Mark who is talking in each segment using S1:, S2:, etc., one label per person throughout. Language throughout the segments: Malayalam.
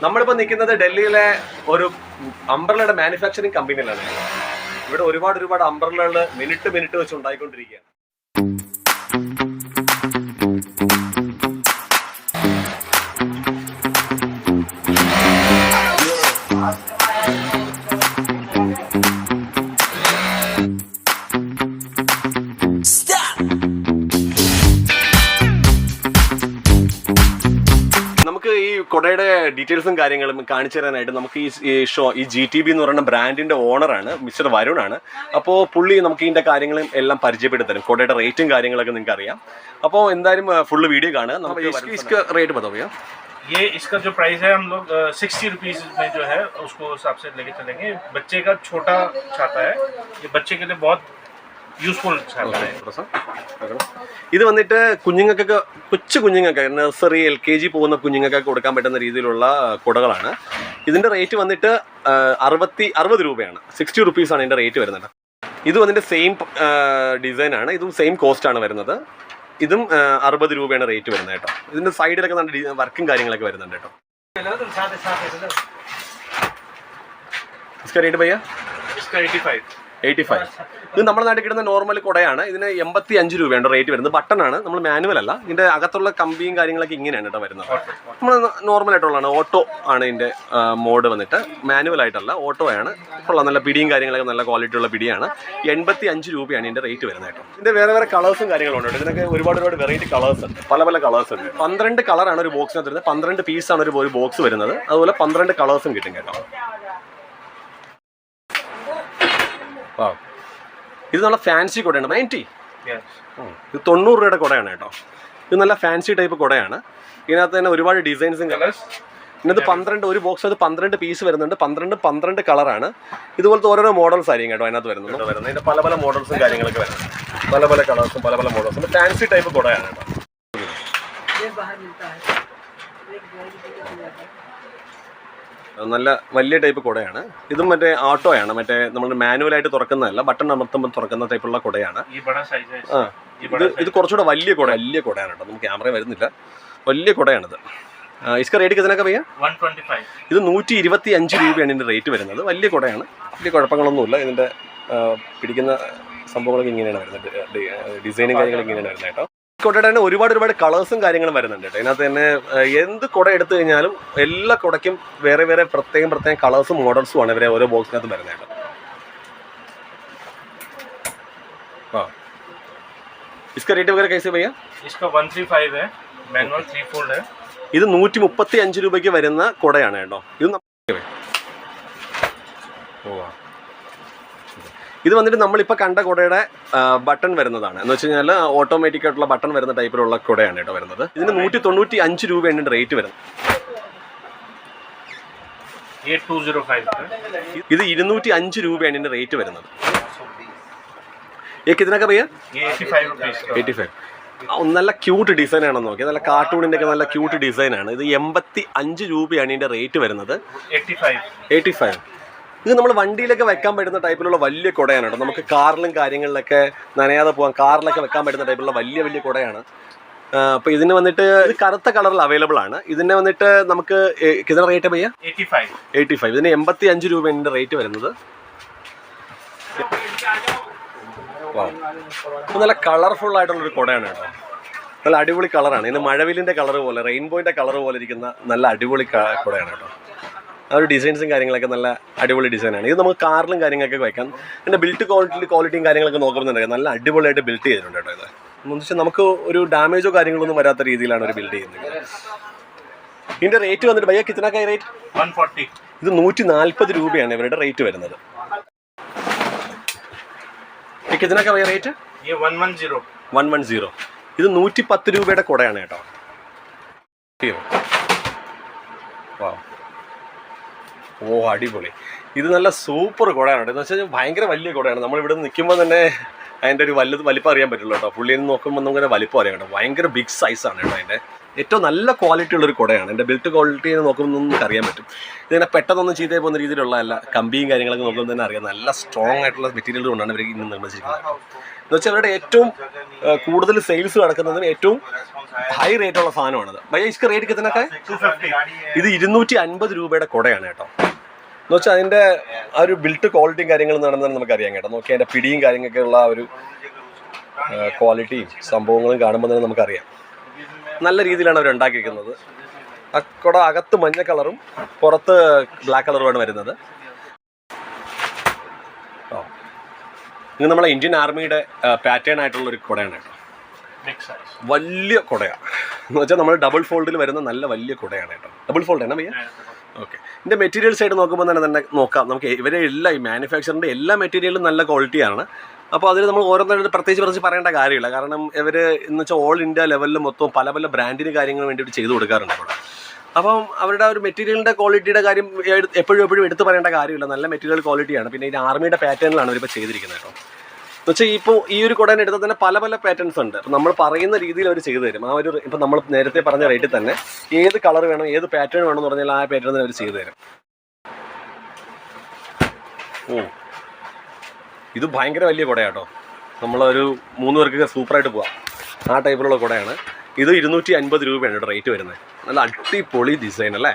S1: നമ്മളിപ്പോൾ നിൽക്കുന്നത് ഡൽഹിയിലെ ഒരു അംബ്രല്ലയുടെ മാനുഫാക്ചറിങ് കമ്പനിയിലാണ്. ഇവിടെ ഒരുപാട് അംബ്രല്ലകൾ മിനിറ്റ് വെച്ച് ഉണ്ടായിക്കൊണ്ടിരിക്കുകയാണ്. നമുക്ക് ഈ കൊടയുടെ ഡീറ്റെയിൽസും കാര്യങ്ങളും കാണിച്ചു തരാനായിട്ട് നമുക്ക് ഈ GTB എന്ന് പറയുന്ന ബ്രാൻഡിന്റെ ഓണറാണ് മിസ്റ്റർ വരുണാണ്. അപ്പോൾ പുള്ളി നമുക്ക് ഇതിന്റെ കാര്യങ്ങളും എല്ലാം പരിചയപ്പെടുത്തി തരും. കൊടയുടെ റേറ്റും കാര്യങ്ങളൊക്കെ നിങ്ങൾക്ക് അറിയാം. അപ്പോൾ എന്തായാലും ഫുള്ള് വീഡിയോ കാണുക. നമുക്ക് इसका रेट बताओ भैया.
S2: ये इसका जो प्राइस है हम लोग 60 रुपीज़ में जो है उसको हिसाब से लेके चलेंगे. बच्चे का छोटा छाता है, ये बच्चे के लिए बहुत യൂസ്ഫുൾ
S1: ഇത് വന്നിട്ട് കുഞ്ഞുങ്ങൾക്കൊക്കെ കൊച്ചു കുഞ്ഞുങ്ങൾക്ക് നഴ്സറി LKG പോകുന്ന കുഞ്ഞുങ്ങൾക്കൊക്കെ കൊടുക്കാൻ പറ്റുന്ന രീതിയിലുള്ള കുടകളാണ്. ഇതിന്റെ റേറ്റ് വന്നിട്ട് 60 രൂപയാണ്. 60 റുപ്പീസാണ് ഇതിന്റെ റേറ്റ് വരുന്നത്. ഇത് വന്നിട്ട് സെയിം ഡിസൈൻ ആണ്. ഇതും സെയിം കോസ്റ്റ് ആണ് വരുന്നത്. ഇതും 60 രൂപയാണ് റേറ്റ് വരുന്നത് കേട്ടോ. ഇതിന്റെ സൈഡിലൊക്കെ നല്ല വർക്കും കാര്യങ്ങളൊക്കെ വരുന്നുണ്ട് കേട്ടോ. इसका रेट भैया?
S2: इसका
S1: 85. ഇത് നമ്മുടെ നാട്ടിൽ കിട്ടുന്ന നോർമൽ കുടയാണ്. ഇതിന് 85 രൂപയാണ് റേറ്റ് വരുന്നത്. ബട്ടണാണ്, നമ്മൾ മാനുവൽ അല്ല. ഇതിന്റെ അകത്തുള്ള കമ്പിയും കാര്യങ്ങളൊക്കെ ഇങ്ങനെയാണ് കേട്ടോ വരുന്നത്. നമ്മൾ നോർമൽ ആയിട്ടുള്ളതാണ്. ഓട്ടോ ആണ് ഇതിന്റെ മോഡ് വന്നിട്ട്, മാനുവൽ ആയിട്ടല്ല, ഓട്ടോ ആണ്. ഉള്ള നല്ല പിടിയും കാര്യങ്ങളൊക്കെ നല്ല ക്വാളിറ്റി ഉള്ള പിടിയാണ്. 85 രൂപയാണ് ഇതിന്റെ റേറ്റ് വരുന്നത് കേട്ടോ. ഇതിന്റെ വേറെ കളേഴ്സും കാര്യങ്ങളും ഉണ്ട്. ഇതിനൊക്കെ ഒരുപാട് വെറൈറ്റി കളേഴ്സ് ഉണ്ട്, പല കളേഴ്സ് ഉണ്ട്. 12 കളറാണ് ഒരു ബോക്സിനകത്ത് വരുന്നത്. 12 പീസാണ് ഒരു ബോക്സ് വരുന്നത്. അതുപോലെ 12 കളേഴ്സും കിട്ടും കേട്ടോ. ഇത് നല്ല ഫാൻസി കുടയാണ്. 90. ഇത് 90 രൂപയുടെ കുടയാണ് കേട്ടോ. ഇത് നല്ല ഫാൻസി ടൈപ്പ് കുടയാണ്. ഇതിനകത്ത് തന്നെ ഒരുപാട് ഡിസൈൻസും കളേഴ്സ്. ഇതിനകത്ത് 12 ഒരു ബോക്സ് അത് 12 പീസ് വരുന്നുണ്ട്. 12 കളറാണ്. ഇതുപോലത്തെ ഓരോരോ മോഡൽസ് ആയിരിക്കും കേട്ടോ അതിനകത്ത് വരുന്നത്. ഇതിന്റെ പല മോഡൽസും കാര്യങ്ങളൊക്കെ വരുന്നത്. പല കളേഴ്സും പല മോഡൽസും. ഫാൻസി ടൈപ്പ് കുടയാണ് കേട്ടോ. നല്ല വലിയ ടൈപ്പ് കുടയാണ്. ഇതും മറ്റേ ഓട്ടോയാണ്. മറ്റേ നമ്മൾ മാനുവലായിട്ട് തുറക്കുന്നതല്ല, ബട്ടൺ അമർത്തുമ്പോൾ തുറക്കുന്ന ടൈപ്പുള്ള കുടയാണ്. ഇത് കുറച്ചുകൂടെ വലിയ കുടയാണ് കേട്ടോ. നമുക്ക് ക്യാമറ വരുന്നില്ല. വലിയ കുടയാണിത്. इसका रेट कितना का भैया?
S2: 125.
S1: ഇത് 125 രൂപയാണ് ഇതിന്റെ റേറ്റ് വരുന്നത്. വലിയ കുടയാണ്. വലിയ കുഴപ്പങ്ങളൊന്നുമില്ല. ഇതിന്റെ പിടിക്കുന്ന സംഭവങ്ങളൊക്കെ ഇങ്ങനെയാണ് വരുന്നത്. ഡിസൈനും കാര്യങ്ങളൊക്കെ ഇങ്ങനെയാണ് വരുന്നത് കേട്ടോ. കുടയുടെ തന്നെ ഒരുപാട് കളേഴ്സും കാര്യങ്ങളും വരുന്നുണ്ട് കേട്ടോ. ഇതിനകത്ത് തന്നെ എന്ത് കുട എടുത്തു കഴിഞ്ഞാലും എല്ലാ കുടയ്ക്കും വേറെ പ്രത്യേകം കളേഴ്സും മോഡൽസും ആണ് ഇവരെ ഓരോ ബോക്സിനകത്ത് വരുന്നത് കേട്ടോ. इसका रेट वगैरह कैसे भैया?
S2: इसका 135 है, मैनुअल 3 फोल्ड है.
S1: ഇത് 135 രൂപയ്ക്ക് വരുന്ന കുടയാണ് കേട്ടോ. ഇത് വന്നിട്ട് നമ്മളിപ്പോൾ കണ്ട കുടയുടെ ബട്ടൺ വരുന്നതാണ്. എന്ന് വെച്ച് കഴിഞ്ഞാൽ ഓട്ടോമാറ്റിക് ആയിട്ടുള്ള ബട്ടൺ വരുന്ന ടൈപ്പിലുള്ള കുടയാണ് കേട്ടോ വരുന്നത്. ഇതിന് 195 രൂപയാണ് ഇതിന്റെ റേറ്റ് വരുന്നത്. ഇത് 205 രൂപയാണ് ഇതിന്റെ റേറ്റ് വരുന്നത്. ഇതിനൊക്കെ ഭയ്യ 85. നല്ല ക്യൂട്ട് ഡിസൈൻ ആണെന്ന് നോക്കി. നല്ല കാർട്ടൂണിന്റെ ഒക്കെ നല്ല ക്യൂട്ട് ഡിസൈൻ ആണ്. ഇത് 85 രൂപയാണ് ഇതിന്റെ റേറ്റ് വരുന്നത്. 85. ഇത് നമ്മൾ വണ്ടിയിലൊക്കെ വെക്കാൻ പറ്റുന്ന ടൈപ്പിലുള്ള വലിയ കുടയാണ് കേട്ടോ. നമുക്ക് കാറിലും കാര്യങ്ങളിലൊക്കെ നനയാതെ പോകാൻ കാറിലൊക്കെ വെക്കാൻ പറ്റുന്ന ടൈപ്പിലുള്ള വലിയ കുടയാണ്. അപ്പോൾ ഇതിന് വന്നിട്ട് ഇത് കറുത്ത കളറിൽ അവൈലബിൾ ആണ്. ഇതിന് വന്നിട്ട് നമുക്ക് ഇതിന്റെ റേറ്റ് ഭയ്യ 85. ഇതിന് 85 രൂപയാണ് ഇതിന്റെ റേറ്റ് വരുന്നത്. നല്ല കളർഫുൾ ആയിട്ടുള്ളൊരു കുടയാണ് കേട്ടോ. നല്ല അടിപൊളി കളറാണ്. ഇത് മഴവില്ലിൻ്റെ കളർ പോലെ, റെയിൻബോയുടെ കളർ പോലെ ഇരിക്കുന്ന നല്ല അടിപൊളി കുടയാണ് കേട്ടോ. ആ ഒരു ഡിസൈൻസും കാര്യങ്ങളൊക്കെ നല്ല അടിപൊളി ഡിസൈനാണ്. ഇത് നമുക്ക് കാറിലും കാര്യങ്ങളൊക്കെ വയ്ക്കാം. പിന്നെ ബിൽറ്റ് ക്വാളിറ്റിയും കാര്യങ്ങളൊക്കെ നോക്കുന്നുണ്ടെങ്കിൽ നല്ല അടിപൊളിയായിട്ട് ബിൽറ്റ് ചെയ്തിട്ടുണ്ട് കേട്ടോ. ഇത് എന്ന് വെച്ചാൽ നമുക്ക് ഒരു ഡാമേജോ കാര്യങ്ങളൊന്നും വരാത്ത രീതിയിലാണ് ഒരു ബിൽഡ് ചെയ്യുന്നത്. ഇതിൻ്റെ റേറ്റ് വന്നിട്ട് ഭയ്യ കിത്തനക്കായി റേറ്റ്?
S2: 140.
S1: ഇത് 140 രൂപയാണ് ഇവരുടെ റേറ്റ് വരുന്നത്. कितना का भैया रेट?
S2: ये
S1: 110. ഇത് 110 രൂപയുടെ കുടയാണ് കേട്ടോ. ഓ അടിപൊളി. ഇത് നല്ല സൂപ്പർ കുടയാണ്. എന്ന് വെച്ചാൽ ഭയങ്കര വലിയ കുടയാണ്. നമ്മളിവിടെ നിൽക്കുമ്പോൾ തന്നെ അതിൻ്റെ ഒരു വലിപ്പം അറിയാൻ പറ്റുള്ളൂ കേട്ടോ. പുള്ളിയിൽ നിന്ന് നോക്കുമ്പോൾ നമുക്കങ്ങനെ വലിപ്പം അറിയാം കേട്ടോ. ഭയങ്കര ബിഗ് സൈസാണ് കേട്ടോ. അതിൻ്റെ ഏറ്റവും നല്ല ക്വാളിറ്റി ഉള്ളൊരു കുടയാണ്. എൻ്റെ ബിൽറ്റ് ക്വാളിറ്റി നോക്കുമ്പോൾ നമുക്ക് അറിയാൻ പറ്റും. ഇതിനെ പെട്ടെന്നൊന്നും ചെയ്തേ പോകുന്ന രീതിയിലുള്ള അല്ല. കമ്പിയും കാര്യങ്ങളൊക്കെ നോക്കുമ്പോൾ തന്നെ അറിയാം. നല്ല സ്ട്രോങ് ആയിട്ടുള്ള മെറ്റീരിയൽ കൊണ്ടാണ് ഇവർ ഇന്ന് നിർമ്മിച്ചിരിക്കുന്നത്. എന്ന് വെച്ചാൽ അവരുടെ ഏറ്റവും കൂടുതൽ സെയിൽസ് നടക്കുന്നതിന് ഏറ്റവും ഹൈ റേറ്റ് ഉള്ള സാധനമാണത്. ഭയ്യ ഇസ്ക റേറ്റ് കിട്ടുന്നൊക്കെ
S2: 250.
S1: ഇത് 250 രൂപയുടെ കുടയാണ് കേട്ടോ. എന്ന് വെച്ചാൽ അതിൻ്റെ ആ ഒരു ബിൽറ്റ് ക്വാളിറ്റിയും കാര്യങ്ങളും നടന്നതെന്ന് നമുക്കറിയാം കേട്ടോ. നോക്കി അതിൻ്റെ പിടിയും കാര്യങ്ങളൊക്കെ ഉള്ള ആ ഒരു ക്വാളിറ്റിയും സംഭവങ്ങളും കാണുമ്പോൾ തന്നെ നമുക്കറിയാം നല്ല രീതിയിലാണ് അവർ ഉണ്ടാക്കിയിരിക്കുന്നത്. ആ കുട അകത്ത് മഞ്ഞ കളറും പുറത്ത് ബ്ലാക്ക് കളറുമാണ് വരുന്നത്. ഇത് നമ്മളെ ഇന്ത്യൻ ആർമിയുടെ പാറ്റേൺ ആയിട്ടുള്ളൊരു കുടയാണ് കേട്ടോ. വലിയ കുടയാണ് എന്ന് വെച്ചാൽ നമ്മൾ ഡബിൾ ഫോൾഡിൽ വരുന്ന നല്ല വലിയ കുടയാണ് കേട്ടോ. ഡബിൾ ഫോൾഡ് ആണ് ഭയ്യ. ഓക്കെ. ഇതിൻ്റെ മെറ്റീരിയൽ സൈഡ് നോക്കുമ്പോൾ തന്നെ നോക്കാം. നമുക്ക് ഇവരെ ഈ മാനുഫാക്ചറിൻ്റെ എല്ലാ മെറ്റീരിയലും നല്ല ക്വാളിറ്റിയാണ്. അപ്പോൾ അതിൽ നമ്മൾ ഓരോന്നായിട്ട് പ്രത്യേകിച്ച് പറയേണ്ട കാര്യമില്ല. കാരണം ഇവർ എന്ന് വെച്ചാൽ ഓൾ ഇന്ത്യ ലെവലിൽ മൊത്തം പല പല ബ്രാൻഡിന് കാര്യങ്ങൾ വേണ്ടിയിട്ട് ചെയ്തു കൊടുക്കാറുണ്ട് അവിടെ. അപ്പം അവരുടെ ഒരു മെറ്റീരിയലിൻ്റെ ക്വാളിറ്റിയുടെ കാര്യം എപ്പോഴും എടുത്ത് പറയേണ്ട കാര്യമില്ല. നല്ല മെറ്റീരിയൽ ക്വാളിറ്റിയാണ്. പിന്നെ ഇത് ആർമിയുടെ പാറ്റേണിലാണ് അവരിപ്പോൾ ചെയ്തിരിക്കുന്നത് കേട്ടോ. എന്ന് വെച്ചാൽ ഇപ്പോൾ ഈ ഒരു കുടേനെ എടുത്താൽ തന്നെ പല പല പാറ്റേൺസ് ഉണ്ട്. അപ്പം നമ്മൾ പറയുന്ന രീതിയിൽ അവർ ചെയ്തു തരും. ആ ഒരു ഇപ്പം നമ്മൾ നേരത്തെ പറഞ്ഞ റേറ്റിൽ തന്നെ ഏത് കളർ വേണം ഏത് പാറ്റേൺ വേണമെന്ന് പറഞ്ഞാൽ ആ പാറ്റേൺ അവർ ചെയ്തു തരും. ഇത് ഭയങ്കര വലിയ കുടയാട്ടോ. നമ്മളൊരു 3 പേർക്ക് സൂപ്പറായിട്ട് പോവാം. ആ ടൈപ്പിലുള്ള കുടയാണ്. ഇത് 250 രൂപയാണ് കേട്ടോ റേറ്റ് വരുന്നത്. നല്ല അടിപൊളി ഡിസൈൻ അല്ലേ.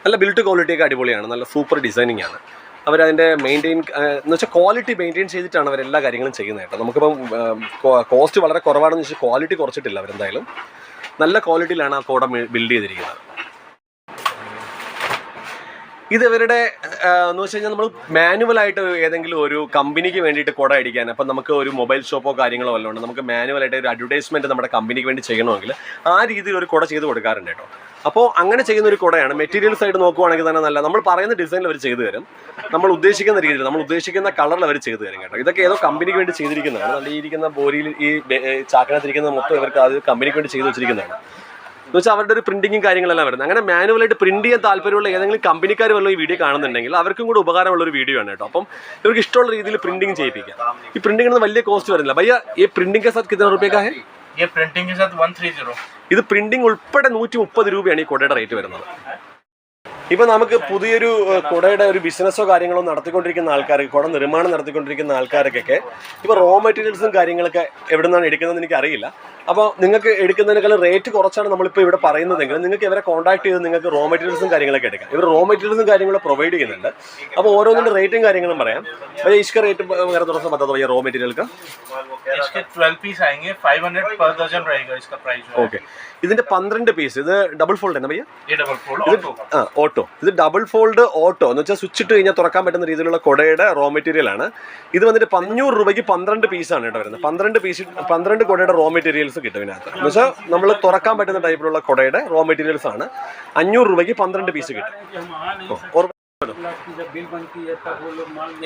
S1: നല്ല ബിൽറ്റ് ക്വാളിറ്റിയൊക്കെ അടിപൊളിയാണ്. നല്ല സൂപ്പർ ഡിസൈനിങ് ആണ്. അവരതിൻ്റെ മെയിൻറ്റെയിൻ എന്ന് വെച്ചാൽ ക്വാളിറ്റി മെയിൻറ്റെയിൻ ചെയ്തിട്ടാണ് അവരെല്ലാ കാര്യങ്ങളും ചെയ്യുന്നത് കേട്ടോ. നമുക്കിപ്പം കോസ്റ്റ് വളരെ കുറവാണെന്ന് വെച്ചാൽ ക്വാളിറ്റി കുറച്ചിട്ടില്ല അവരെന്തായാലും. നല്ല ക്വാളിറ്റിയിലാണ് ആ കുട ബിൽഡ് ചെയ്തിരിക്കുന്നത്. ഇത് ഇവരുടെ എന്ന് വെച്ച് കഴിഞ്ഞാൽ നമ്മൾ മാനുവലായിട്ട് ഏതെങ്കിലും ഒരു കമ്പനിക്ക് വേണ്ടിയിട്ട് കുട അടിക്കാൻ, അപ്പം നമുക്ക് ഒരു മൊബൈൽ ഷോപ്പോ കാര്യങ്ങളോ വല്ലതും ഉണ്ട്, നമുക്ക് മാനുവലായിട്ട് ഒരു അഡ്വർടൈസ്മെൻറ്റ് നമ്മുടെ കമ്പനിക്ക് വേണ്ടി ചെയ്യണമെങ്കിൽ ആ രീതിയിൽ ഒരു കുട ചെയ്ത് കൊടുക്കാറുണ്ട് കേട്ടോ. അപ്പോൾ അങ്ങനെ ചെയ്യുന്ന ഒരു കുടയാണ്. മെറ്റീരിയൽ സൈഡ് നോക്കുവാണെങ്കിൽ തന്നെ നല്ല നമ്മൾ പറയുന്ന ഡിസൈനിൽ അവർ ചെയ്തു തരും. നമ്മൾ ഉദ്ദേശിക്കുന്ന രീതിയിൽ നമ്മൾ ഉദ്ദേശിക്കുന്ന കളറിൽ അവർ ചെയ്തു തരും കേട്ടോ. ഇതൊക്കെ ഏതോ കമ്പനിക്ക് വേണ്ടി ചെയ്തിരിക്കുന്നതാണ്. നല്ല ഈ ഇരിക്കുന്ന ബോരിയിൽ ഈ ചാക്കിനകത്തിരിക്കുന്ന മൊത്തം ഇവർക്ക് അത് കമ്പനിക്ക് വേണ്ടി ചെയ്തു വെച്ചിരിക്കുന്നതാണ്. എന്ന് വെച്ചാൽ അവരുടെ ഒരു പ്രിന്റിങ്ങും കാര്യങ്ങളെല്ലാം വരുന്നത്. അങ്ങനെ മാനുവലായിട്ട് പ്രിന്റ് ചെയ്യാൻ താല്പര്യമുള്ള ഏതെങ്കിലും കമ്പനിക്കാർ വല്ല ഈ വീഡിയോ കാണുന്നുണ്ടെങ്കിൽ അവർക്കും കൂടെ ഉപകാരമുള്ള ഒരു വീഡിയോ ആണ് കേട്ടോ. അപ്പം ഇവർക്ക് ഇഷ്ടമുള്ള രീതിയിൽ പ്രിന്റിങ് ചെയ്യിപ്പിക്കാം. ഈ പ്രിന്റിങ്ങിന് വലിയ കോസ്റ്റ് വരുന്നില്ല. ഭയ്യ ഈ പ്രിന്റിംഗ് के साथ कितना रुपए का है?
S2: ये प्रिंटिंग के साथ 130.
S1: ഇത് പ്രിന്റിംഗ് ഉൾപ്പെടെ 130 രൂപയാണ് ഈ കുടയുടെ റേറ്റ് വരുന്നത്. ഇപ്പം നമുക്ക് പുതിയൊരു കുടയുടെ ഒരു ബിസിനസ്സോ കാര്യങ്ങളോ നടത്തിക്കൊണ്ടിരിക്കുന്ന ആൾക്കാർക്ക്, കുട നിർമ്മാണം നടത്തിക്കൊണ്ടിരിക്കുന്ന ആൾക്കാർക്കൊക്കെ ഇപ്പോൾ റോ മെറ്റീരിയൽസും കാര്യങ്ങളൊക്കെ എവിടെ നിന്നാണ് എടുക്കുന്നതെന്ന് എനിക്കറിയില്ല. അപ്പോൾ നിങ്ങൾക്ക് എടുക്കുന്നതിനേക്കാൾ റേറ്റ് കുറച്ചാണ് നമ്മളിപ്പോൾ ഇവിടെ പറയുന്നതെങ്കിൽ നിങ്ങൾക്ക് ഇവരെ കോൺടാക്ട് ചെയ്ത് നിങ്ങൾക്ക് റോ മെറ്റീരിയൽസും കാര്യങ്ങളൊക്കെ എടുക്കാം. ഇവർ റോ മെറ്റീരിയൽസും കാര്യങ്ങളും പ്രൊവൈഡ് ചെയ്യുന്നുണ്ട്. അപ്പോൾ ഓരോന്നിൻ്റെ റേറ്റും കാര്യങ്ങളും പറയാം. അപ്പോൾ इसका रेट वगैरह थोड़ा सा बता दो भैया रॉ मटेरियल का.
S2: इसके 12 पीस आएंगे, 500 पर डजन रहेगा इसका प्राइस.
S1: ओके. ഇതിന്റെ 12 പീസ്. ഇത് ഡബിൾ ഫോൾഡ് ആണ് ഭയ്യ.
S2: ये डबल फोल्ड ऑटो.
S1: ഓട്ടോ. ഇത് ഡബിൾ ഫോൾഡ് ഓട്ടോ എന്ന് വെച്ചാൽ സ്വിച്ച് ഇട്ട് കഴിഞ്ഞാൽ തുറക്കാൻ പറ്റുന്ന രീതിയിലുള്ള കുടയുടെ റോ മെറ്റീരിയൽ ആണ്. ഇത് വന്നിട്ട് 500 രൂപയ്ക്ക് 12 പീസാണ് കേട്ടോ വരുന്നത്. 12 കുടയുടെ റോ മെറ്റീരിയൽസ് കിട്ടും ഇതിനകത്ത്. എന്ന് വെച്ചാൽ നമ്മൾ തുറക്കാൻ പറ്റുന്ന ടൈപ്പിലുള്ള കുടയുടെ റോ മെറ്റീരിയൽസ് ആണ്. 500 രൂപയ്ക്ക് 12 പീസ് കിട്ടും.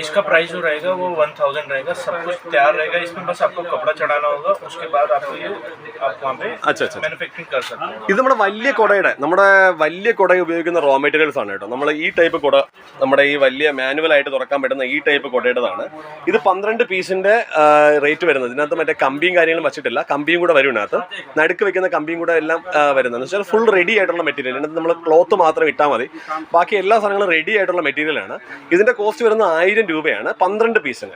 S2: इसका प्राइस जो रहेगा वो 1000 रहेगा. सब कुछ तैयार रहेगा. इसमें बस आपको कपड़ा चढ़ाना होगा. उसके बाद आपको ये आप वहाँ पे मैन्युफैक्चरिंग कर सकते हैं.
S1: ഇത് നമ്മുടെ വലിയ കുട ഉപയോഗിക്കുന്ന റോ മെറ്റീരിയൽസ് ആണ് കേട്ടോ. നമ്മൾ ഈ ടൈപ്പ് കുട, നമ്മുടെ ഈ വലിയ മാനുവലായിട്ട് തുറക്കാൻ പറ്റുന്ന ഈ ടൈപ്പ് കുടയുടേതാണ്. ഇത് 12 പീസിന്റെ റേറ്റ് വരുന്നത്. ഇതിനകത്ത് മറ്റേ കമ്പിയും കാര്യങ്ങളും വെച്ചിട്ടില്ല. കമ്പിയും കൂടെ വരും ഇതിനകത്ത്. നടുക്ക് വെക്കുന്ന കമ്പിയും കൂടെ എല്ലാം വരുന്നത്. എന്ന് വെച്ചാൽ ഫുൾ റെഡി ആയിട്ടുള്ള മെറ്റീരിയൽ. ഇതിനകത്ത് നമ്മൾ ക്ലോത്ത് മാത്രം ഇട്ടാൽ മതി. ബാക്കി എല്ലാ സാധനങ്ങളും റെഡി ആയിട്ടുള്ള മെറ്റീരിയൽ ആണ്. ഇതിന്റെ കോസ്റ്റ് വരുന്നത് 1000 രൂപയാണ് 12 പീസിന്.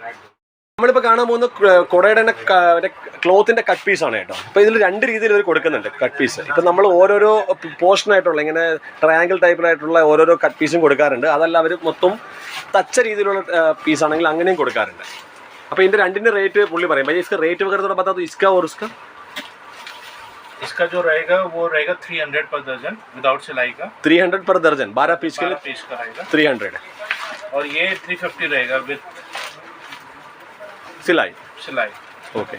S1: നമ്മളിപ്പോൾ കാണാൻ പോകുന്ന കുടയുടെ ക്ലോത്തിന്റെ കട്ട് പീസ് ആണ് കേട്ടോ. അപ്പോൾ ഇതിൽ 2 രീതിയിൽ ഇവർ കൊടുക്കുന്നുണ്ട് കട്ട് പീസ്. ഇപ്പം നമ്മൾ ഓരോരോ പോർഷനായിട്ടുള്ള ഇങ്ങനെ ട്രയാങ്കിൾ ടൈപ്പിലായിട്ടുള്ള ഓരോരോ കട്ട് പീസും കൊടുക്കാറുണ്ട്. അതല്ല അവർ മൊത്തം തച്ച രീതിയിലുള്ള പീസാണെങ്കിൽ അങ്ങനെയും കൊടുക്കാറുണ്ട്. അപ്പോൾ ഇതിന്റെ രണ്ടിന്റെ റേറ്റ് പുള്ളി പറയും. ഭയ്യ इसका रेट वगैरह थोड़ा बता दो इसका और उसका.
S2: इसका जो रहेगा वो रहेगा 300 पर दर्जन विदाउट सिलाई का.
S1: 300 पर दर्जन 12 पीस के लिए
S2: पीस का रहेगा
S1: 300.
S2: और ये 350 रहेगा विद सिलाई. ओके.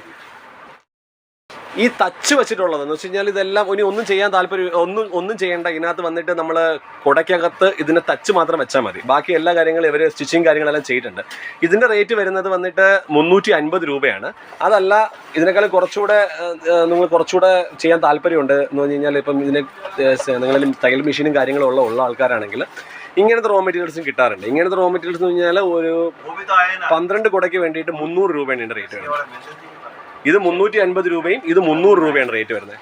S2: ഈ തച്ച് വെച്ചിട്ടുള്ളതെന്ന് വെച്ച് കഴിഞ്ഞാൽ ഇതെല്ലാം ഇനി ഒന്നും ചെയ്യാൻ താല്പര്യം ഒന്നും ചെയ്യേണ്ട. ഇതിനകത്ത് വന്നിട്ട് നമ്മൾ കുടയ്ക്കകത്ത് ഇതിനെ തച്ച് മാത്രം വെച്ചാൽ മതി. ബാക്കി എല്ലാ കാര്യങ്ങളും ഇവർ സ്റ്റിച്ചിങ് കാര്യങ്ങളെല്ലാം ചെയ്തിട്ടുണ്ട്. ഇതിൻ്റെ റേറ്റ് വരുന്നത് വന്നിട്ട് 350 രൂപയാണ്. അതല്ല ഇതിനേക്കാൾ കുറച്ചുകൂടെ നിങ്ങൾ കുറച്ചുകൂടെ ചെയ്യാൻ താല്പര്യമുണ്ട് എന്ന് പറഞ്ഞു കഴിഞ്ഞാൽ ഇപ്പം ഇതിന് നിങ്ങൾ തയ്യൽ മെഷീനും കാര്യങ്ങളും ഉള്ള ആൾക്കാരാണെങ്കിൽ ഇങ്ങനത്തെ റോ മെറ്റീരിയൽസും കിട്ടാറുണ്ട്. ഇങ്ങനത്തെ റോ മെറ്റീരിയൽസ് എന്ന് പറഞ്ഞാൽ ഒരു 12 കുടയ്ക്ക് വേണ്ടിയിട്ട് 300 രൂപയാണ് ഇതിൻ്റെ റേറ്റ് വരുന്നത്. ഇത് 350 രൂപയും ഇത് 300 രൂപയാണ് റേറ്റ് വരുന്നത്.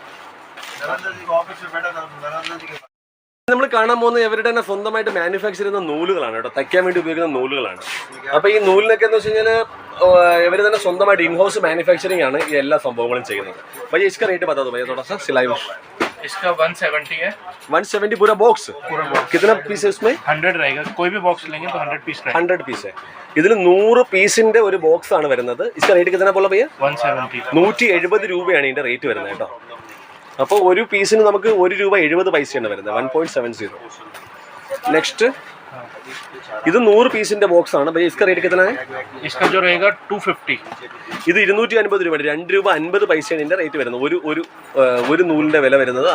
S2: നമ്മൾ കാണാൻ പോകുന്ന ഇവരുടെ തന്നെ സ്വന്തമായിട്ട് മാനുഫാക്ചർ ചെയ്യുന്ന നൂലുകളാണ് കേട്ടോ, തയ്ക്കാൻ വേണ്ടി ഉപയോഗിക്കുന്ന നൂലുകളാണ്. അപ്പോൾ ഈ നൂലിനൊക്കെ എന്ന് വെച്ച് കഴിഞ്ഞാൽ ഇവർ തന്നെ സ്വന്തമായിട്ട് ഇൻഹൗസ് മാനുഫാക്ചറിങ് ആണ് ഈ എല്ലാ സംഭവങ്ങളും ചെയ്യുന്നത്. भैया इसका रेट बता दो भैया थोड़ा सा सिलाई में.
S3: इसका 170 है.
S2: 170 पूरा बॉक्स. कितना पीस है इसमें?
S3: 100 रहेगा. कोई भी बॉक्स लेंगे तो 100 पीस रहेगा.
S2: 100 പീസ്. ഇതിൽ 100 പീസിന്റെ ഒരു ബോക്സ് ആണ് വരുന്നത്. इसका रेट कितना बोला भैया?
S3: 170.
S2: 170 രൂപയാണ് ഇതിന്റെ റേറ്റ് വരുന്നത് കേട്ടോ. അപ്പോൾ ഒരു പീസിന് നമുക്ക് 1 രൂപ 70 പൈസയാണ് വരുന്നത്. 1.70. നെക്സ്റ്റ് ഇത് 100 പീസിന്റെ ബോക്സ് ആണ്. भैया इसका रेट कितना है?
S3: इसका जो रहेगा 250.
S2: ഇത് 250 രൂപ, 2 രൂപ 50 പൈസയാണ് ഇതിന്റെ റേറ്റ് വരുന്നത്. ഒരു നൂലിന്റെ വില വരുന്നത്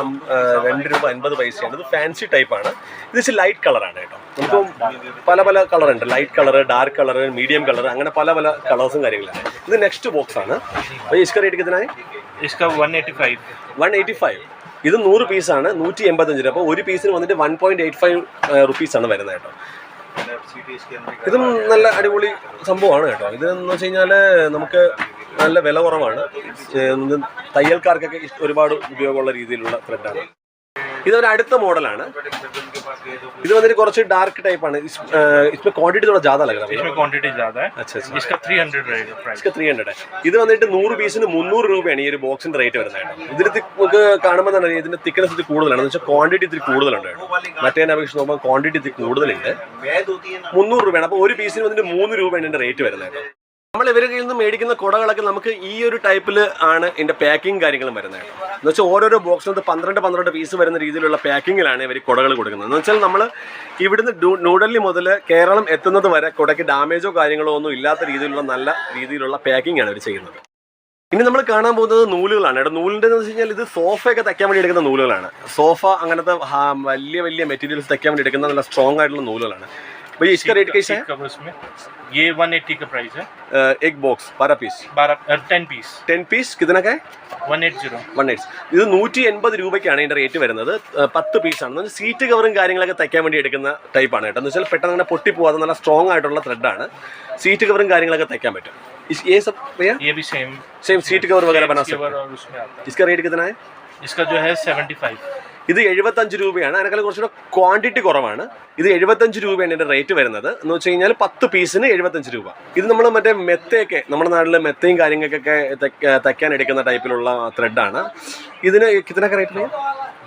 S2: 2 രൂപ 50 പൈസയാണ്. ഇത് ഫാൻസി ടൈപ്പ് ആണ്. ഇത് ലൈറ്റ് കളറാണ് കേട്ടോ. നമുക്ക് പല പല കളർ ഉണ്ട്, light colour, dark colour, medium colour, അങ്ങനെ പല പല കളേഴ്സും കാര്യങ്ങളാണ്. ഇത് നെക്സ്റ്റ് ബോക്സ് ആണ്. भैया इसका रेट कितना है?
S3: इसका 185.
S2: 185. ഇത് 100 പീസാണ്, 185 രൂപ. അപ്പോൾ ഒരു പീസിന് വന്നിട്ട് 1.85 റുപ്പീസാണ് വരുന്നത് കേട്ടോ. ഇതും നല്ല അടിപൊളി സംഭവമാണ് കേട്ടോ. ഇതെന്ന് വെച്ച് കഴിഞ്ഞാൽ നമുക്ക് നല്ല വില കുറവാണ്. തയ്യൽക്കാർക്കൊക്കെ ഒരുപാട് ഉപയോഗമുള്ള രീതിയിലുള്ള ത്രെഡാണ്. ഇതൊരു അടുത്ത മോഡലാണ്. ഇത് വന്നിട്ട് കുറച്ച് ഡാർക്ക് ടൈപ്പ് ആണ്. इसमें क्वांटिटी थोड़ा ज्यादा लग रहा है.
S3: इसमें क्वांटिटी ज्यादा है.
S2: अच्छा अच्छा.
S3: इसका 300 रहेगा प्राइस.
S2: इसका 300. ഇത് വന്നിട്ട് 100 പീസിന് 300 രൂപയാണ് ഈ ഒരു ബോക്സിന്റെ റേറ്റ് വരുന്നത് കേട്ടോ. ഇതിൽ നമുക്ക് കാണുമ്പോൾ തന്നെ ഇതിന്റെ തിക്നെസ് ഇത് കൂടുതലാണ്. എന്ന് വെച്ചാൽ ക്വാണ്ടിറ്റി ഇത്തിരി കൂടുതലുണ്ട് കേട്ടോ. മറ്റേ അപേക്ഷിച്ച് നോക്കുമ്പോൾ ക്വാണ്ടിറ്റി ഇത്തിരി കൂടുതലുണ്ട്. 300 രൂപയാണ്. അപ്പോൾ ഒരു പീസിന് വന്നിട്ട് 3 രൂപയാണ് ഇതിന്റെ റേറ്റ് വരുന്നത് കേട്ടോ. നമ്മൾ ഇവരുടെ കയ്യിൽ നിന്ന് മേടിക്കുന്ന കുടകളൊക്കെ നമുക്ക് ഈ ഒരു ടൈപ്പിൽ ആണ് ഇതിന്റെ പാക്കിങ് കാര്യങ്ങളും വരുന്നത് കേട്ടോ. എന്ന് വെച്ചാൽ ഓരോരോ ബോക്സിനകത്ത് 12 പീസ് വരുന്ന രീതിയിലുള്ള പാക്കിങ്ങിലാണ് ഇവർ കുടകൾ കൊടുക്കുന്നത്. എന്ന് വെച്ചാൽ നമ്മൾ ഇവിടുന്ന് ന്യൂഡൽഹി മുതൽ കേരളം എത്തുന്നത് വരെ കുടയ്ക്ക് ഡാമേജോ കാര്യങ്ങളോ ഒന്നും ഇല്ലാത്ത രീതിയിലുള്ള നല്ല രീതിയിലുള്ള പാക്കിംഗ് ആണ് ഇവർ ചെയ്യുന്നത്. ഇനി നമ്മൾ കാണാൻ പോകുന്നത് നൂലുകളാണ് കേട്ടോ. നൂലിൻ്റെ എന്ന് വെച്ച് കഴിഞ്ഞാൽ ഇത് സോഫയൊക്കെ തയ്ക്കാൻ വേണ്ടി എടുക്കുന്ന നൂലുകളാണ്. സോഫ അങ്ങനത്തെ വലിയ വലിയ മെറ്റീരിയൽസ് തയ്ക്കാൻ വേണ്ടി എടുക്കുന്ന നല്ല സ്ട്രോങ് ആയിട്ടുള്ള നൂലുകളാണ്. भैया इसका रेट कैसा है?
S3: ये 180 का प्राइस है.
S2: एक बॉक्स 12 पीस.
S3: 10
S2: पीस कितना का है?
S3: 180.
S2: 180. ഇത് 180 രൂപയ്ക്കാണ് ഇതിന്റെ റേറ്റ് വരുന്നത്. 10 പീസാണ്. സീറ്റ് കവറും കാര്യങ്ങളൊക്കെ തയ്ക്കാൻ വേണ്ടി എടുക്കുന്ന ടൈപ്പാണ് കേട്ടോ. എന്ന് വെച്ചാൽ പെട്ടെന്ന് അങ്ങനെ പൊട്ടിപ്പോവാതെ നല്ല സ്ട്രോങ് ആയിട്ടുള്ള ത്രെഡാണ്. സീറ്റ് കവറും കാര്യങ്ങളൊക്കെ तैयार പറ്റും. ये सब भैया
S3: ये भी सेम
S2: सीट कवर वगैरह बना सकते हैं. इसका रेट कितना है?
S3: इसका जो है 75.
S2: ഇത് 75 രൂപയാണ്. അതിനേക്കാൾ കുറച്ചുകൂടെ ക്വാണ്ടിറ്റി കുറവാണ്. ഇത് 75 രൂപയാണ് ഇതിന്റെ റേറ്റ് വരുന്നത്. എന്ന് വെച്ച് കഴിഞ്ഞാൽ 10 പീസിന് 75 രൂപ. ഇത് നമ്മൾ മറ്റേ മെത്തയൊക്കെ നമ്മുടെ നാട്ടിലെ മെത്തയും കാര്യങ്ങൾക്കൊക്കെ തയ്ക്കാൻ എടുക്കുന്ന ടൈപ്പിലുള്ള ത്രെഡാണ്. ഇതിന് കിതനൊക്കെ റേറ്റ്
S3: है?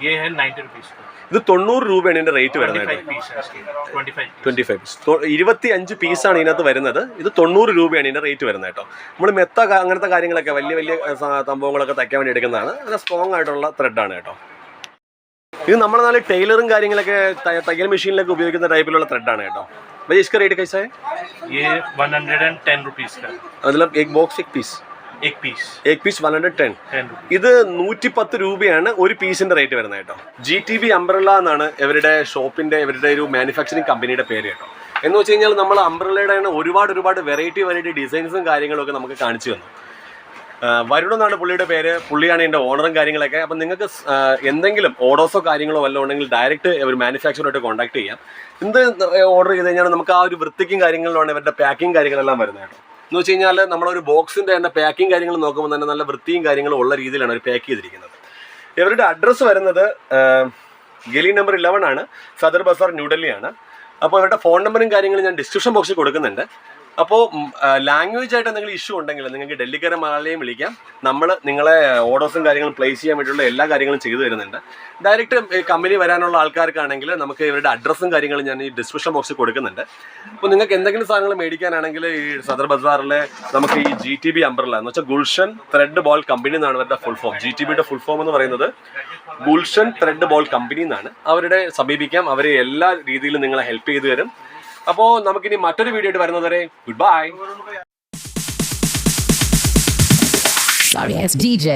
S3: ये है 90 रुपीस.
S2: ഇത് 90 രൂപയാണ് ഇതിന്റെ റേറ്റ് വരുന്നത്. 25 പീസ് 25 പീസാണ് ഇതിനകത്ത് വരുന്നത്. ഇത് 90 രൂപയാണ് ഇതിന്റെ റേറ്റ് വരുന്നത് കേട്ടോ. നമ്മൾ മെത്ത അങ്ങനത്തെ കാര്യങ്ങളൊക്കെ വലിയ വലിയ സംഭവങ്ങളൊക്കെ തയ്ക്കാൻ വേണ്ടി എടുക്കുന്നതാണ്. നല്ല സ്ട്രോങ് ആയിട്ടുള്ള ത്രെഡാണ് കേട്ടോ. ഇത് നമ്മുടെ നാട്ടിൽ ടൈലറും കാര്യങ്ങളൊക്കെ തയ്യൽ മെഷീനിലൊക്കെ ഉപയോഗിക്കുന്ന ടൈപ്പിലുള്ള ത്രെഡാണ് കേട്ടോ. भैया इसका रेट कैसा है?
S3: ये 110 रुपीस का.
S2: मतलब एक बॉक्स एक पीस 110. ഇത് 110 രൂപയാണ് ഒരു പീസിന്റെ റേറ്റ് വരുന്നത് കേട്ടോ. GTB അംബ്രല്ല എന്നാണ് ഇവരുടെ ഷോപ്പിന്റെ ഇവരുടെ ഒരു മാനുഫാക്ചറിങ് കമ്പനിയുടെ പേര് കേട്ടോ. എന്ന് വെച്ച് കഴിഞ്ഞാൽ നമ്മൾ അംബ്രല്ലയുടെ ഒരുപാട് വെറൈറ്റി ഡിസൈൻസും കാര്യങ്ങളൊക്കെ നമുക്ക് കാണിച്ചു തന്നു. വരുൺ എന്നാണ് പുള്ളിയുടെ പേര്. പുള്ളിയാണ് എൻ്റെ ഓണറും കാര്യങ്ങളൊക്കെ. അപ്പം നിങ്ങൾക്ക് എന്തെങ്കിലും ഓർഡേഴ്സോ കാര്യങ്ങളോ വല്ലതും ഉണ്ടെങ്കിൽ ഡയറക്റ്റ് ഒരു മാനുഫാക്ചറുമായിട്ട് കോൺടാക്ട് ചെയ്യാം. എന്ത് ഓർഡർ ചെയ്ത് കഴിഞ്ഞാൽ നമുക്ക് ആ ഒരു വൃത്തിക്കും കാര്യങ്ങളിലാണ് ഇവരുടെ പാക്കിങ് കാര്യങ്ങളെല്ലാം വരുന്നത് കേട്ടോ. എന്ന് വെച്ച് കഴിഞ്ഞാൽ നമ്മളൊരു ബോക്സിൻ്റെ തന്നെ പാക്കിങ് കാര്യങ്ങൾ നോക്കുമ്പോൾ തന്നെ നല്ല വൃത്തിയും കാര്യങ്ങളും ഉള്ള രീതിയിലാണ് അവർ പാക്ക് ചെയ്തിരിക്കുന്നത്. ഇവരുടെ അഡ്രസ്സ് വരുന്നത് ഗലി നമ്പർ 11 ആണ്. സദർ ബസാർ ന്യൂഡൽഹിയാണ്. അപ്പോൾ ഇവരുടെ ഫോൺ നമ്പറും കാര്യങ്ങളും ഞാൻ ഡിസ്ക്രിപ്ഷൻ ബോക്സിൽ കൊടുക്കുന്നുണ്ട്. അപ്പോൾ ലാംഗ്വേജ് ആയിട്ട് എന്തെങ്കിലും ഇഷ്യൂ ഉണ്ടെങ്കിൽ നിങ്ങൾക്ക് ഡൽഹിക്കാരെ മലയാളിയും വിളിക്കാം. നമ്മൾ നിങ്ങളെ ഓർഡേഴ്സും കാര്യങ്ങളും പ്ലേസ് ചെയ്യാൻ വേണ്ടിയുള്ള എല്ലാ കാര്യങ്ങളും ചെയ്തു തരുന്നുണ്ട്. ഡയറക്റ്റ് കമ്പനി വരാനുള്ള ആൾക്കാർക്കാണെങ്കിൽ നമുക്ക് ഇവരുടെ അഡ്രസ്സും കാര്യങ്ങളും ഞാൻ ഈ ഡിസ്ക്രിപ്ഷൻ ബോക്സിൽ കൊടുക്കുന്നുണ്ട്. അപ്പോൾ നിങ്ങൾക്ക് എന്തെങ്കിലും സാധനങ്ങൾ മേടിക്കാനാണെങ്കിൽ ഈ സദർ ബസാറിലെ നമുക്ക് ഈ GTB അംബ്രല്ല എന്ന് വെച്ചാൽ ഗുൽഷൻ ത്രെഡ് ബോൾ കമ്പനി എന്നാണ് ഇവരുടെ ഫുൾ ഫോം. GTBയുടെ ഫുൾ ഫോം എന്ന് പറയുന്നത് ഗുൽഷൻ ത്രെഡ് ബോൾ കമ്പനി എന്നാണ്. അവരുടെ സമീപിക്കാം. അവർ എല്ലാ രീതിയിലും നിങ്ങളെ ഹെൽപ്പ് ചെയ്തു തരും. അപ്പോൾ നമുക്കിനി മറ്റൊരു വീഡിയോ ആയിട്ട് വരുന്നതുവരെ good bye.
S4: Sorry, it's DJ.